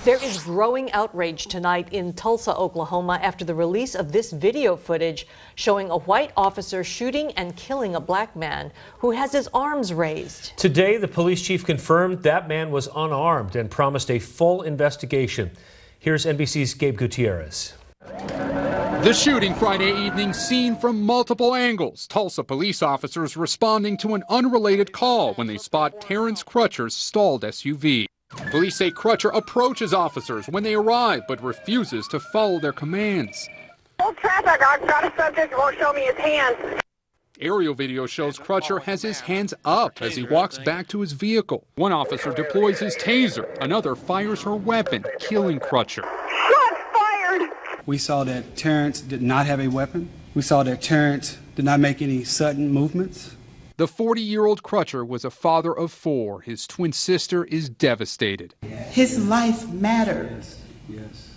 There is growing outrage tonight in Tulsa, Oklahoma, after the release of this video footage showing a white officer shooting and killing a black man who has his arms raised. Today, the police chief confirmed that man was unarmed and promised a full investigation. Here's NBC's Gabe Gutierrez. The shooting Friday evening seen from multiple angles. Tulsa police officers responding to an unrelated call when they spot Terrence Crutcher's stalled SUV. Police say Crutcher approaches officers when they arrive, but refuses to follow their commands. Hold traffic, I've got a subject who won't show me his hands. Aerial video shows Crutcher has his hands up as he walks back to his vehicle. One officer deploys his taser, another fires her weapon, killing Crutcher. Shots fired! We saw that Terrence did not have a weapon. We saw that Terrence did not make any sudden movements. The 40-year-old Crutcher was a father of 4. His twin sister is devastated. His life mattered. Yes.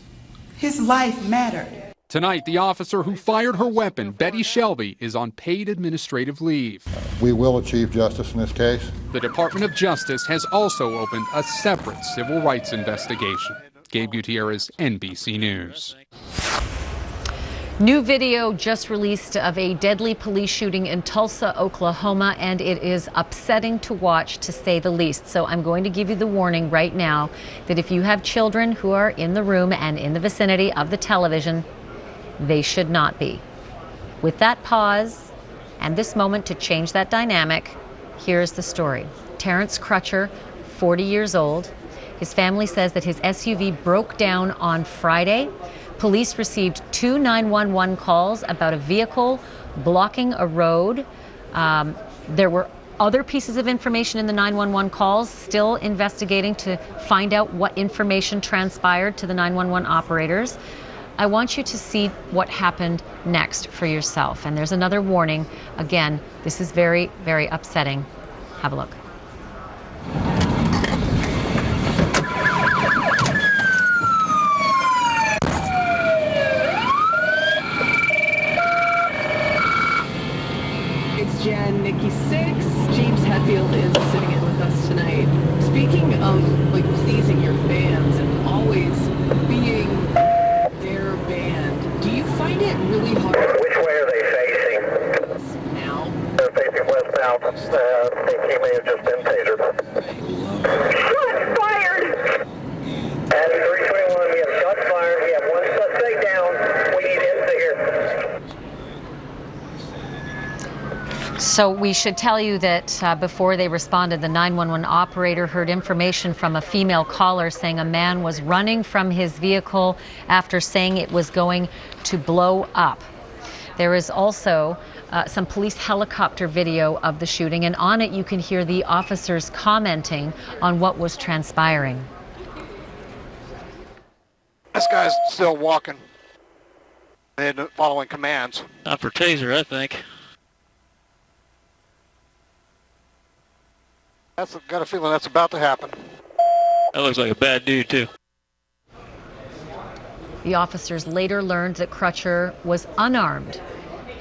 His life mattered. Tonight, the officer who fired her weapon, Betty Shelby, is on paid administrative leave. We will achieve justice in this case. The Department of Justice has also opened a separate civil rights investigation. Gabe Gutierrez, NBC News. New video just released of a deadly police shooting in Tulsa, Oklahoma, and it is upsetting to watch, to say the least. So I'm going to give you the warning right now that if you have children who are in the room and in the vicinity of the television, they should not be. With that pause and this moment to change that dynamic, here's the story. Terrence Crutcher, 40 years old. His family says that his SUV broke down on Friday. Police received 2 911 calls about a vehicle blocking a road. There were other pieces of information in the 911 calls, still investigating to find out what information transpired to the 911 operators. I want you to see what happened next for yourself. And there's another warning. Again, this is very, very upsetting. Have a look. Jan Nikki 6. James Hetfield is sitting in with us tonight. Speaking of pleasing your fans and always being their band, do you find it really hard? Which way are they facing? Now? They're facing westbound. I think he may have just been tasered. Shots fired! At 321, we have shots fired. We have one suspect down. We need him to here. So we should tell you that before they responded, the 911 operator heard information from a female caller saying a man was running from his vehicle after saying it was going to blow up. There is also some police helicopter video of the shooting, and on it you can hear the officers commenting on what was transpiring. This guy's still walking and following commands. Not for taser, I think. Got a feeling that's about to happen. That looks like a bad dude, too. The officers later learned that Crutcher was unarmed.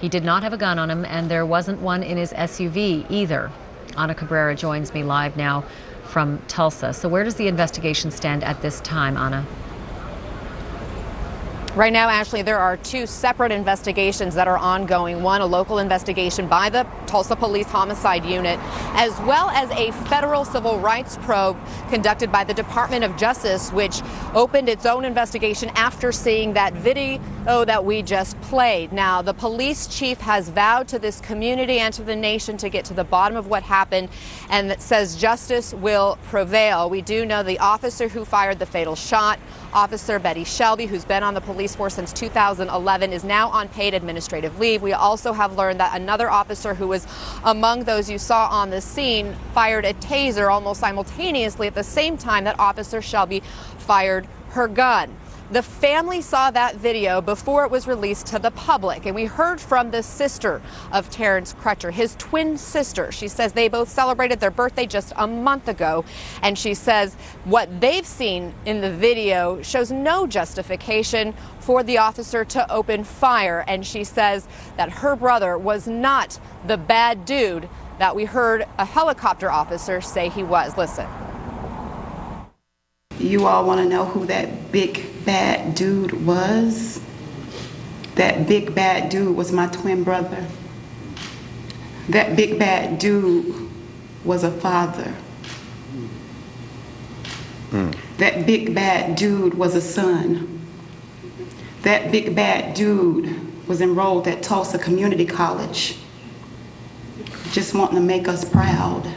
He did not have a gun on him, and there wasn't one in his SUV either. Ana Cabrera joins me live now from Tulsa. So where does the investigation stand at this time, Ana? Right now, Ashley, there are 2 separate investigations that are ongoing. One, a local investigation by the Tulsa Police Homicide Unit, as well as a federal civil rights probe conducted by the Department of Justice, which opened its own investigation after seeing that video that we just played. Now, the police chief has vowed to this community and to the nation to get to the bottom of what happened, and that says justice will prevail. We do know the officer who fired the fatal shot, Officer Betty Shelby, who's been on the police force since 2011, is now on paid administrative leave. We also have learned that another officer who was among those you saw on the scene fired a taser almost simultaneously at the same time that Officer Shelby fired her gun. The family saw that video before it was released to the public, and we heard from the sister of Terrence Crutcher, his twin sister. She says they both celebrated their birthday just a month ago, and she says what they've seen in the video shows no justification for the officer to open fire, and she says that her brother was not the bad dude that we heard a helicopter officer say he was. Listen. You all want to know who that big bad dude was? That big bad dude was my twin brother. That big bad dude was a father. That big bad dude was a son. That big bad dude was enrolled at Tulsa Community College. Just wanting to make us proud.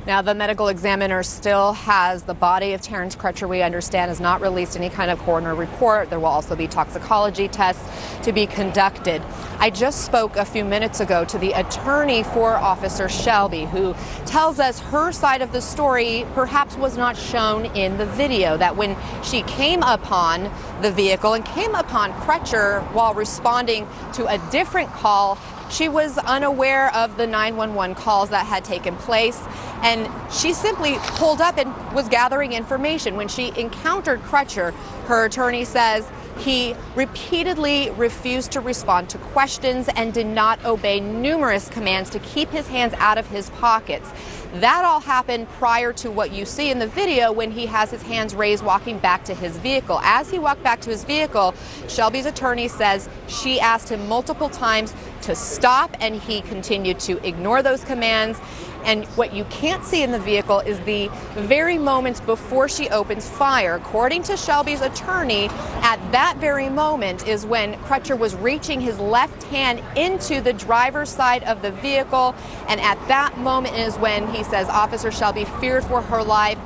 Now, the medical examiner still has the body of Terrence Crutcher, we understand, has not released any kind of coroner report. There will also be toxicology tests to be conducted. I just spoke a few minutes ago to the attorney for Officer Shelby, who tells us her side of the story perhaps was not shown in the video, that when she came upon the vehicle and came upon Crutcher while responding to a different call, she was unaware of the 911 calls that had taken place, and she simply pulled up and was gathering information. When she encountered Crutcher, her attorney says he repeatedly refused to respond to questions and did not obey numerous commands to keep his hands out of his pockets. That all happened prior to what you see in the video when he has his hands raised walking back to his vehicle. As he walked back to his vehicle, Shelby's attorney says she asked him multiple times to stop, and he continued to ignore those commands. And what you can't see in the vehicle is the very moments before she opens fire. According to Shelby's attorney, at that very moment is when Crutcher was reaching his left hand into the driver's side of the vehicle. And at that moment is when he says Officer Shelby feared for her life,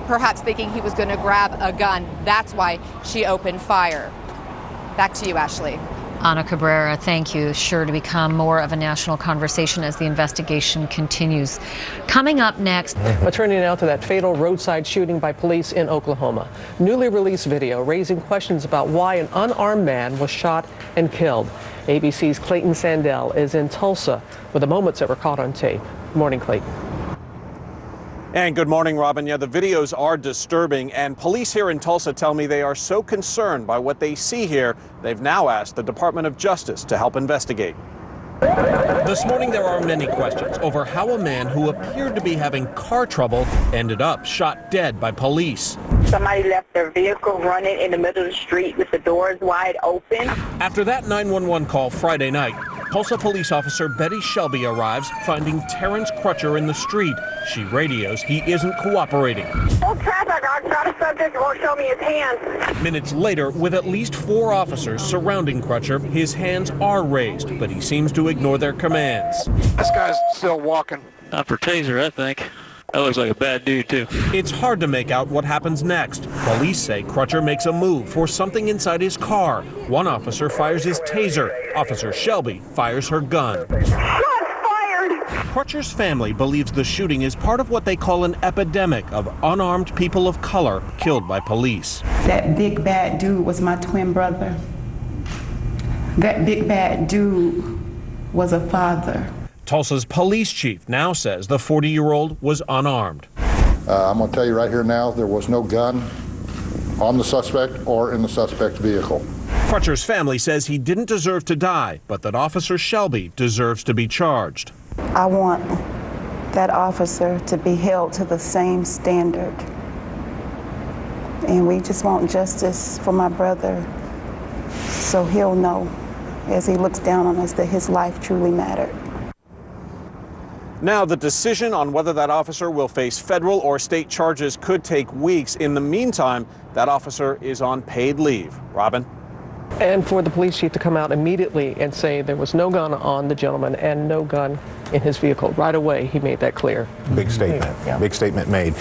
perhaps thinking he was going to grab a gun. That's why she opened fire. Back to you, Ashley. Ana Cabrera, thank you. Sure to become more of a national conversation as the investigation continues. Coming up next. Turning now to that fatal roadside shooting by police in Oklahoma. Newly released video raising questions about why an unarmed man was shot and killed. ABC's Clayton Sandell is in Tulsa with the moments that were caught on tape. Good morning, Clayton. And good morning, Robin. Yeah, the videos are disturbing, and police here in Tulsa tell me they are so concerned by what they see here, they've now asked the Department of Justice to help investigate. This morning there are many questions over how a man who appeared to be having car trouble ended up shot dead by police. Somebody left their vehicle running in the middle of the street with the doors wide open. After that 911 call Friday night, Tulsa police officer Betty Shelby arrives, finding Terrence Crutcher in the street. She radios he isn't cooperating. Full traffic, I've got a subject who won't show me his hands. Minutes later, with at least 4 officers surrounding Crutcher, his hands are raised, but he seems to ignore their commands. This guy's still walking. Not for taser, I think. That looks like a bad dude, too. It's hard to make out what happens next. Police say Crutcher makes a move for something inside his car. One officer fires his taser. Officer Shelby fires her gun. Crutcher's family believes the shooting is part of what they call an epidemic of unarmed people of color killed by police. That big bad dude was my twin brother. That big bad dude was a father. Tulsa's police chief now says the 40-year-old was unarmed. I'm going to tell you right here now, there was no gun on the suspect or in the suspect's vehicle. Crutcher's family says he didn't deserve to die, but that Officer Shelby deserves to be charged. I want that officer to be held to the same standard. And we just want justice for my brother so he'll know as he looks down on us that his life truly mattered. Now, the decision on whether that officer will face federal or state charges could take weeks. In the meantime, that officer is on paid leave. Robin? And for the police chief to come out immediately and say there was no gun on the gentleman and no gun in his vehicle. Right away, he made that clear. Big statement. Yeah. Big statement made.